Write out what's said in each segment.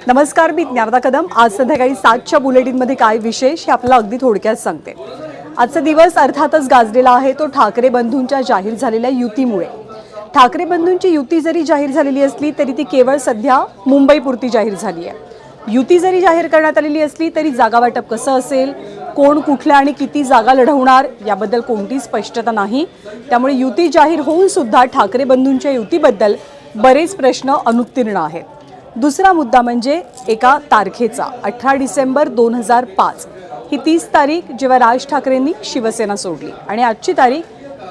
नमस्कार, मी ज्ञानदा कदम। आज संध्याकाळी 7च्या बुलेटिनमध्ये काय विशेष हे आपल्याला अगदी थोडक्यात सांगते। आजचा दिवस अर्थातच गाजलेला आहे तो ठाकरे बंधूंच्या जाहीर झालेल्या युतीमुळे। ठाकरे बंधूंची युती जरी जाहीर झालेली असली तरी ती केवळ सध्या मुंबईपुरती जाहीर झाली आहे। युती जरी जाहीर करण्यात आलेली असली तरी जागा वाटप कसं असेल, कोण कुठल्या आणि किती जागा लढवणार याबद्दल कोणतीच स्पष्टता नाही। त्यामुळे युती जाहीर होऊन सुद्धा ठाकरे बंधूंच्या युतीबद्दल बरेच प्रश्न अनुत्तीर्ण आहेत। दुसरा मुद्दा म्हणजे एका तारखेचा 18 डिसेंबर 2005 ही 30 तारीख जेव्हा राज ठाकरेंनी शिवसेना सोडली आणि आजची तारीख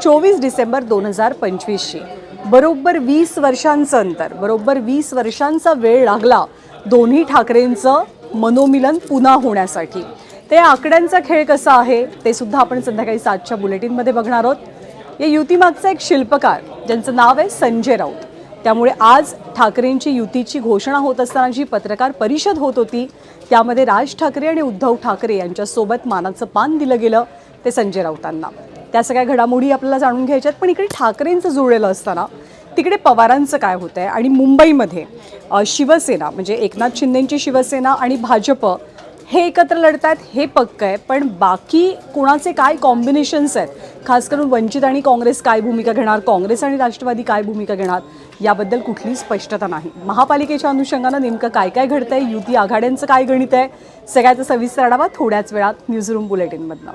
24 डिसेंबर 2025 बरोबर 20 वर्षांचं अंतर, बरोबर 20 वर्षांचा वेळ लागला दोन्ही ठाकरेंचं मनोमिलन पुन्हा होण्यासाठी। ते आकड्यांचा खेळ कसा आहे ते सुद्धा आपण संध्याकाळी 7च्या बुलेटिनमध्ये बघणार आहोत। या युतीमागचा एक शिल्पकार ज्यांचं नाव आहे संजय राऊत। त्यामुळे आज ठाकरेंची युतीची घोषणा होत असताना जी पत्रकार परिषद होत होती त्यामध्ये राज ठाकरे आणि उद्धव ठाकरे यांच्यासोबत मानाचं पान दिलं गेलं ते संजय राऊतांना। त्या सगळ्या घडामोडी आपल्याला जाणून घ्यायच्यात, पण इकडे ठाकरेंचं जुळलेलं असताना तिकडे पवारांचं काय होतं आहे आणि मुंबईमध्ये शिवसेना म्हणजे एकनाथ शिंदेंची शिवसेना आणि भाजप हे एकत्र लढतात हे पक्क आहे, पण बाकी कोणाचे काय कॉम्बिनेशन्स आहेत, खास करून वंचित आणि काँग्रेस काय भूमिका घेणार, काँग्रेस आणि राष्ट्रवादी काय भूमिका घेणार याबद्दल कुठलीच स्पष्टता नाही। महापालिकेच्या अनुषंगानं नेमकं काय काय घडतंय, युती आघाड्यांचं काय गणित आहे, सगळ्याचा सविस्तर आढावा थोड्याच वेळात न्यूजरूम बुलेटिनमधनं।